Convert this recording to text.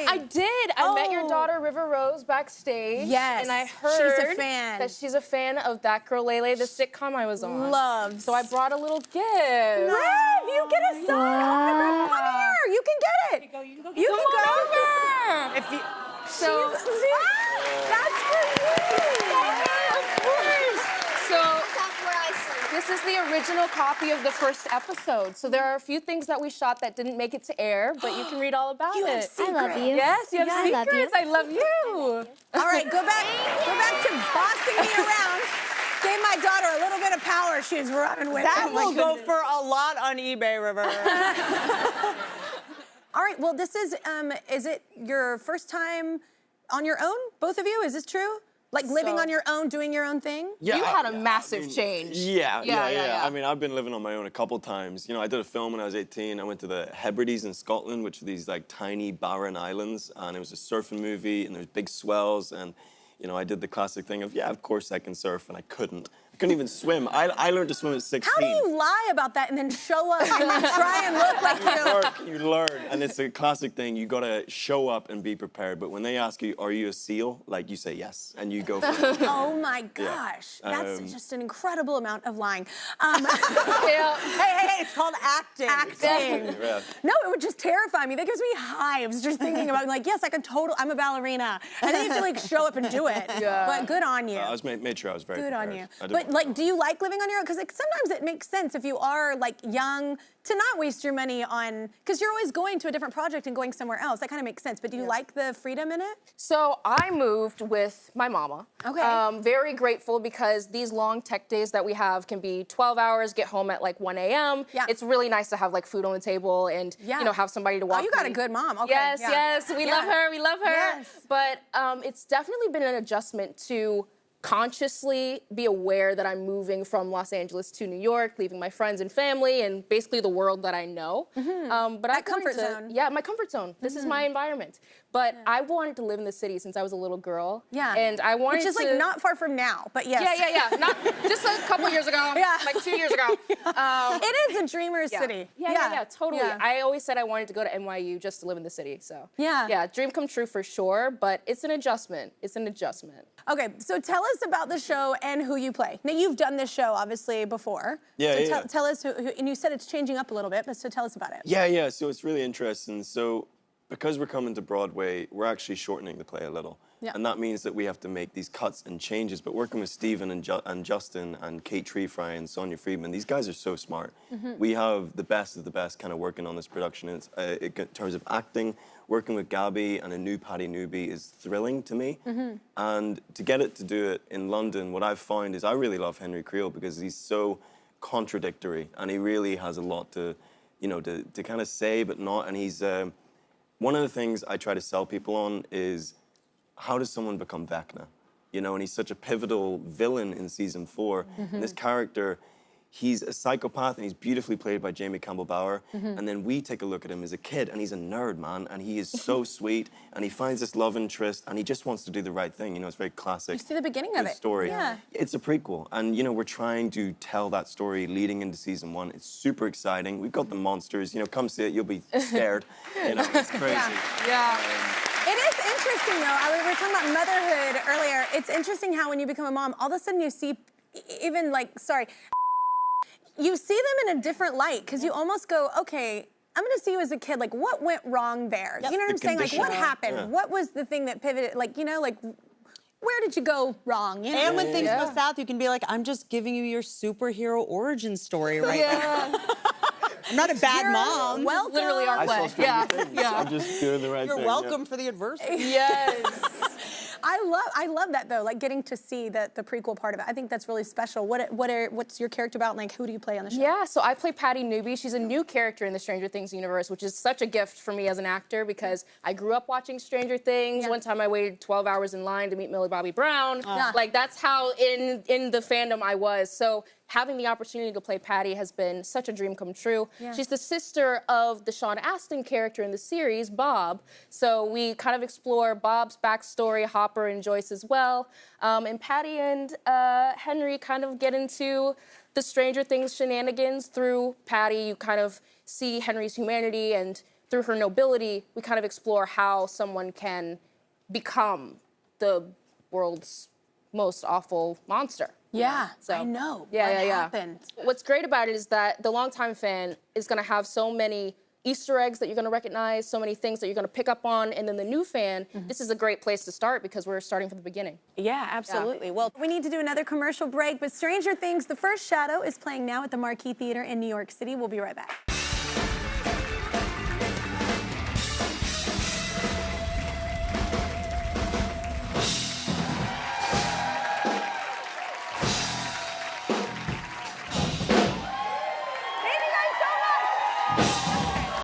I did. I met your daughter, River Rose, backstage. Yes. And I heard she's a fan. that she's a fan of That Girl Lele, the sitcom I was on. Loves. So I brought a little gift. Riv, you get a sign. Come here. You can get it. You can go. You can go. Over. If you, So that's for you. Of course. So this is the original copy of the first episode. So there are a few things that we shot that didn't make it to air, but you can read all about You have it. secrets. I love you. Yes, you have I love secrets. you. I love you. All right, go back to bossing me around. Gave my daughter a little bit of power. She was running with that it. will go for a lot on eBay, River. All right, well, this is it your first time on your own, both of you? Is this true? Like living on your own, doing your own thing? Yeah, You had a massive change. Yeah. I mean, I've been living on my own a couple times. You know, I did a film when I was 18. I went to the Hebrides in Scotland, which are these like tiny barren islands, and it was a surfing movie, and there was big swells, and you know, I did the classic thing of, yeah, of course I can surf, and I couldn't. I couldn't even swim. I learned to swim at 16. How do you lie about that and then show up and then try and look like You learn, and it's a classic thing. You gotta show up and be prepared. But when they ask you, "Are you a SEAL?" like you say yes, and you go for it. Oh my gosh, that's just an incredible amount of lying. Hey, it's called acting. Acting. Yeah. No, it would just terrify me. That gives me hives just thinking about like, yes, I can I'm a ballerina, and then you have to like show up and do it. Yeah. But good on you. I was made sure I was very Good on prepared. you. But like, do you like living on your own? Because like sometimes it makes sense if you are like young to not waste your money on, because you're always going to a different project and going somewhere else. That kind of makes sense. But do you like the freedom in it? So I moved with my mama. Okay. Very grateful because these long tech days that we have can be 12 hours, get home at like 1 a.m. Yeah. It's really nice to have like food on the table and, you know, have somebody to walk Oh, you got me. a good mom. Okay. Yes, yeah. yes, we love her, we love her. Yes. But it's definitely been an adjustment to consciously be aware that I'm moving from Los Angeles to New York, leaving my friends and family and basically the world that I know. But That comfort zone. Yeah, my comfort zone. This is my environment. But I wanted to live in the city since I was a little girl. Yeah. And I wanted Which is like not far from now, but yes. Yeah. Not just a couple years ago. Yeah. Like 2 years ago. It is a dreamer's city. Yeah, totally. Yeah. I always said I wanted to go to NYU just to live in the city, so. Yeah. Yeah, dream come true for sure, but it's an adjustment. It's an adjustment. Okay, so tell us about the show and who you play. Now, you've done this show, obviously, before. Yeah, so yeah. tell us, and you said it's changing up a little bit, but so tell us about it. Yeah, so it's really interesting. So because we're coming to Broadway, we're actually shortening the play a little. Yeah. And that means that we have to make these cuts and changes. But working with Stephen and Justin and Kate Treefry and Sonia Friedman, these guys are so smart. We have the best of the best kind of working on this production. It's, in terms of acting, working with Gabby and a new Patty Newby is thrilling to me. And to get it to do it in London, what I've found is I really love Henry Creel because he's so contradictory and he really has a lot to, you know, to kind of say but not. And he's one of the things I try to sell people on is how does someone become Vecna? You know, and he's such a pivotal villain in season 4. And this character, he's a psychopath and he's beautifully played by Jamie Campbell-Bower. And then we take a look at him as a kid and he's a nerd, man. And he is so sweet and he finds this love interest and he just wants to do the right thing. You know, it's very classic. You see the beginning of it. Story. Yeah. It's a prequel. And, you know, we're trying to tell that story leading into season 1. It's super exciting. We've got the monsters. You know, come see it. You'll be scared. You know, it's crazy. Yeah. It is interesting, though. We were talking about motherhood earlier. It's interesting how when you become a mom, all of a sudden you see, even like, you see them in a different light because you almost go, okay, I'm going to see you as a kid. Like, what went wrong there? You know what I'm saying? Like, what happened? Yeah. What was the thing that pivoted? Like, you know, like, where did you go wrong? You know? And when things go south, you can be like, I'm just giving you your superhero origin story right now. I'm not a bad mom. Welcome. Literally our play. Yeah. I'm just doing the right thing. You're welcome for the adversity. Yes. I love that though, like getting to see the prequel part of it. I think that's really special. What's your character about, and like who do you play on the show? Yeah, so I play Patty Newby. She's a new character in the Stranger Things universe, which is such a gift for me as an actor because I grew up watching Stranger Things. One time I waited 12 hours in line to meet Millie Bobby Brown. Like that's how in the fandom I was. So having the opportunity to play Patty has been such a dream come true. She's the sister of the Sean Astin character in the series, Bob. So we kind of explore Bob's backstory, Hopper and Joyce as well. And Patty and Henry kind of get into the Stranger Things shenanigans through Patty. You kind of see Henry's humanity and through her nobility, we kind of explore how someone can become the world's most awful monster. Yeah, So, I know. Yeah, what yeah. happened? What's great about it is that the longtime fan is going to have so many Easter eggs that you're going to recognize, so many things that you're going to pick up on, and then the new fan, this is a great place to start because we're starting from the beginning. Yeah, absolutely. Well, we need to do another commercial break, but Stranger Things, The First Shadow is playing now at the Marquee Theater in New York City. We'll be right back.